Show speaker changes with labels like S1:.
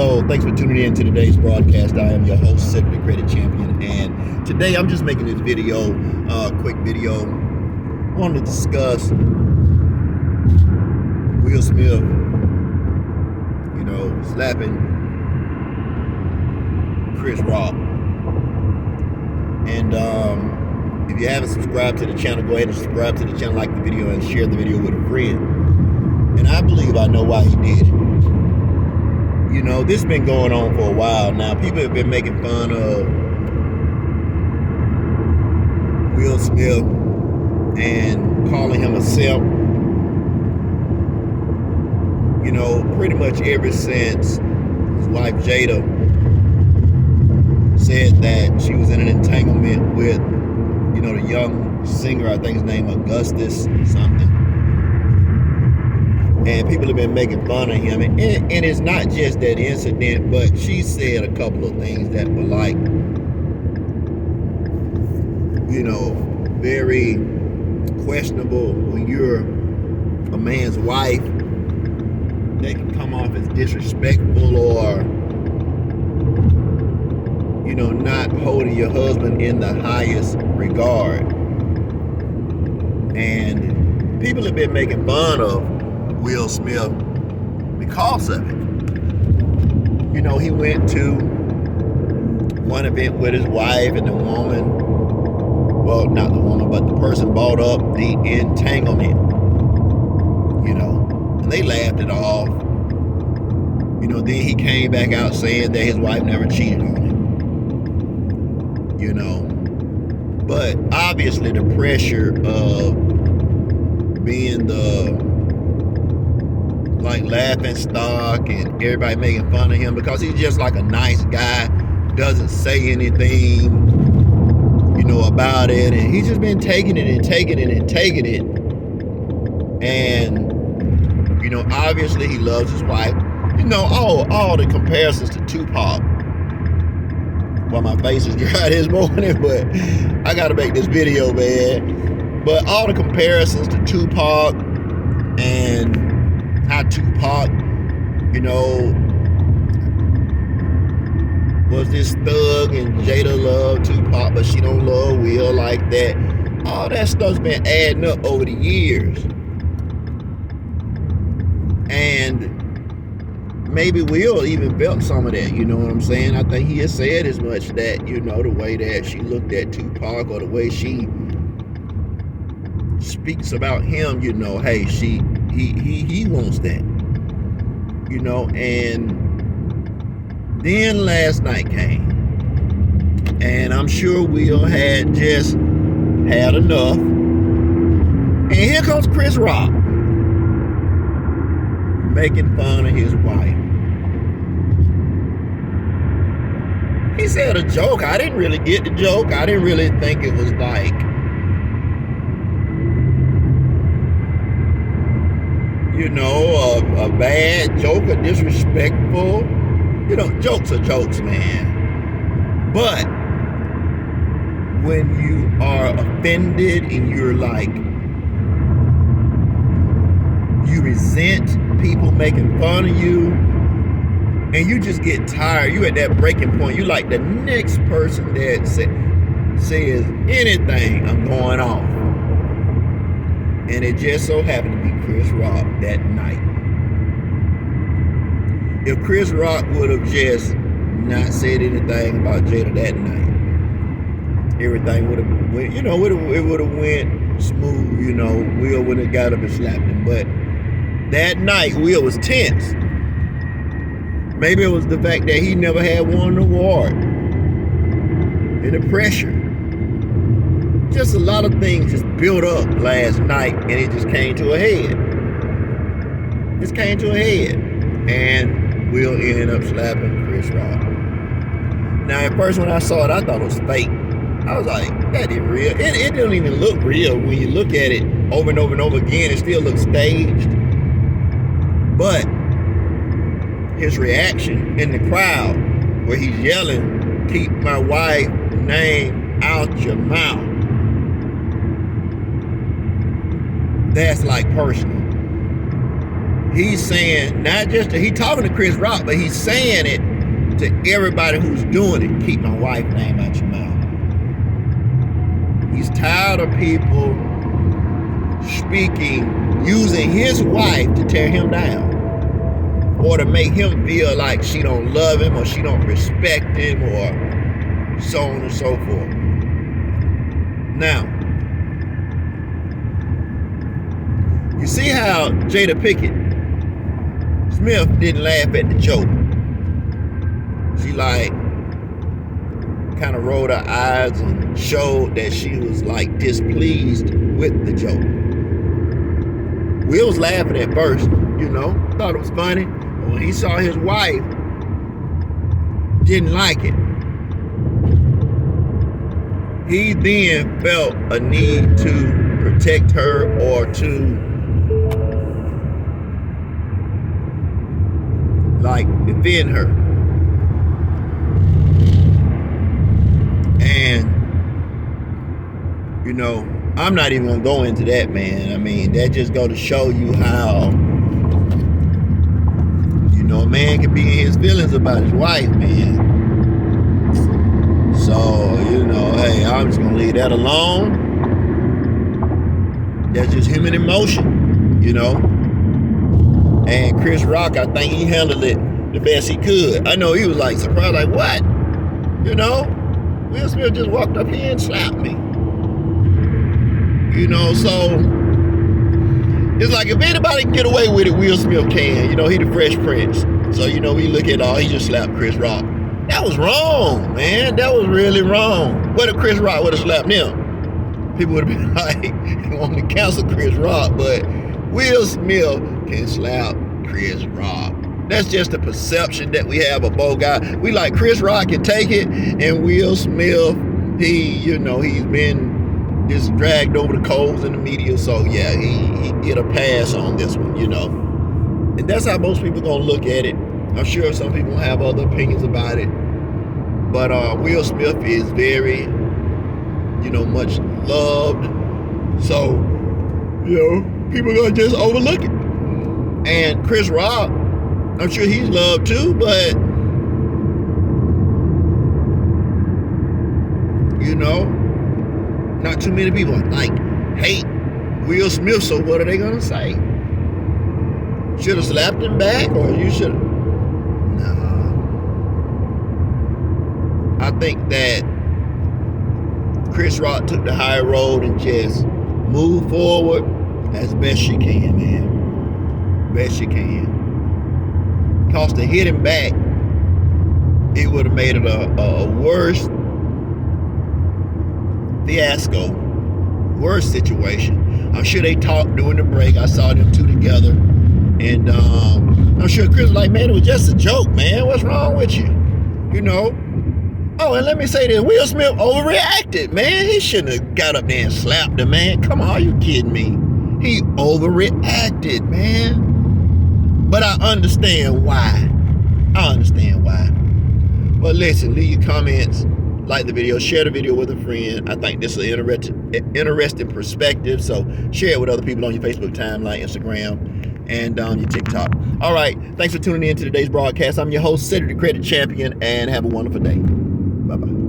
S1: Hello, thanks for tuning in to today's broadcast. I am your host, Cedric the Credit Champion, and today I'm just making this video, quick video. I want to discuss Will Smith, slapping Chris Rock. And if you haven't subscribed to the channel, go ahead and subscribe to the channel, like the video, and share the video with a friend. And I believe I know why he did it. This has been going on for a while now. People have been making fun of Will Smith and calling him a simp. Pretty much ever since his wife Jada said that she was in an entanglement with, the young singer, I think his name Augustus something. And people have been making fun of him. And it's not just that incident, but she said a couple of things that were like, very questionable when you're a man's wife. They can come off as disrespectful or, not holding your husband in the highest regard. And people have been making fun of Will Smith because of it. He went to one event with his wife, and the woman, well, not the woman, but the person brought up the entanglement, and they laughed it off. Then he came back out saying that his wife never cheated on him, but obviously the pressure of being the laughing stock and everybody making fun of him because he's just like a nice guy, doesn't say anything, about it, and he's just been taking it and taking it and taking it. And obviously he loves his wife. All the comparisons to Tupac. Well, my face is dry this morning, but I gotta make this video, man. But all the comparisons to Tupac and how Tupac, was this thug, and Jada loved Tupac, but she don't love Will like that. All that stuff's been adding up over the years. And maybe Will even felt some of that, you know what I'm saying? I think he has said as much that, the way that she looked at Tupac or the way she speaks about him, hey, he wants that, and then last night came, and I'm sure Will had just had enough, and here comes Chris Rock making fun of his wife. He said a joke. I didn't really get the joke. I didn't really think it was like, a bad joke or disrespectful. Jokes are jokes, man. But when you are offended and you're like, you resent people making fun of you, and you just get tired, you at that breaking point, you like the next person that says anything, I'm going off. And it just so happened to be Chris Rock that night. If Chris Rock would have just not said anything about Jada that night, everything would have went, it would have went smooth, Will wouldn't have got up and slapped him. But that night, Will was tense. Maybe it was the fact that he never had won an award. And the pressure. Just a lot of things just built up last night, and it just came to a head. And Will ended up slapping Chris Rock. Now, at first when I saw it, I thought it was fake. I was like, that ain't real. It don't even look real when you look at it over and over and over again. It still looks staged. But his reaction in the crowd, where he's yelling, "Keep my wife's name out your mouth," that's like personal. he's saying, not just, he talking to Chris Rock, but he's saying it to everybody who's doing it. Keep my wife's name out your mouth. He's tired of people speaking, using his wife to tear him down, or to make him feel like she don't love him, or she don't respect him, or so on and so forth. Now, you see how Jada Pinkett Smith didn't laugh at the joke. She like kind of rolled her eyes and showed that she was like displeased with the joke. Will was laughing at first, you know, thought it was funny. But when he saw his wife didn't like it, he then felt a need to protect her, or to like defend her. And you know, I'm not even gonna go into that, man. I mean, that just go to show you how, you know, a man can be in his feelings about his wife, man. So, you know, hey, I'm just gonna leave that alone. That's just human emotion, you know. And Chris Rock, I think he handled it the best he could. I know he was like surprised, like, what? You know, Will Smith just walked up here and slapped me. You know, so it's like, if anybody can get away with it, Will Smith can. You know, he the Fresh Prince. So, you know, we look at all, he just slapped Chris Rock. That was wrong, man. That was really wrong. What if Chris Rock would have slapped him? People would have been like, wanting to cancel Chris Rock, but Will Smith can slap Chris Rock. That's just the perception that we have of both guys. We like Chris Rock can take it, and Will Smith, he, you know, he's been just dragged over the coals in the media. So yeah, he get a pass on this one, you know. And that's how most people gonna look at it. I'm sure some people have other opinions about it, but Will Smith is very, you know, much loved. So, you know, people gonna just overlook it. And Chris Rock, I'm sure he's loved too, but you know, not too many people like hate Will Smith. So what are they gonna say? Should have slapped him back, or you should have? Nah. I think that Chris Rock took the high road and just moved forward as best she can, man. Best she can. Cause to hit him back, it would have made it a worse fiasco, worse situation. I'm sure they talked during the break. I saw them two together, and I'm sure Chris was like, man, it was just a joke, man. What's wrong with you? You know. Oh, and let me say this, Will Smith overreacted, man. He shouldn't have got up there and slapped him, man. Come on, are you kidding me? He overreacted, man. But I understand why. But listen, leave your comments, like the video, share the video with a friend. I think this is an interesting perspective. So share it with other people on your Facebook timeline, Instagram, and on your TikTok. All right, thanks for tuning in to today's broadcast. I'm your host, Cedric the Credit Champion, and have a wonderful day. Bye-bye.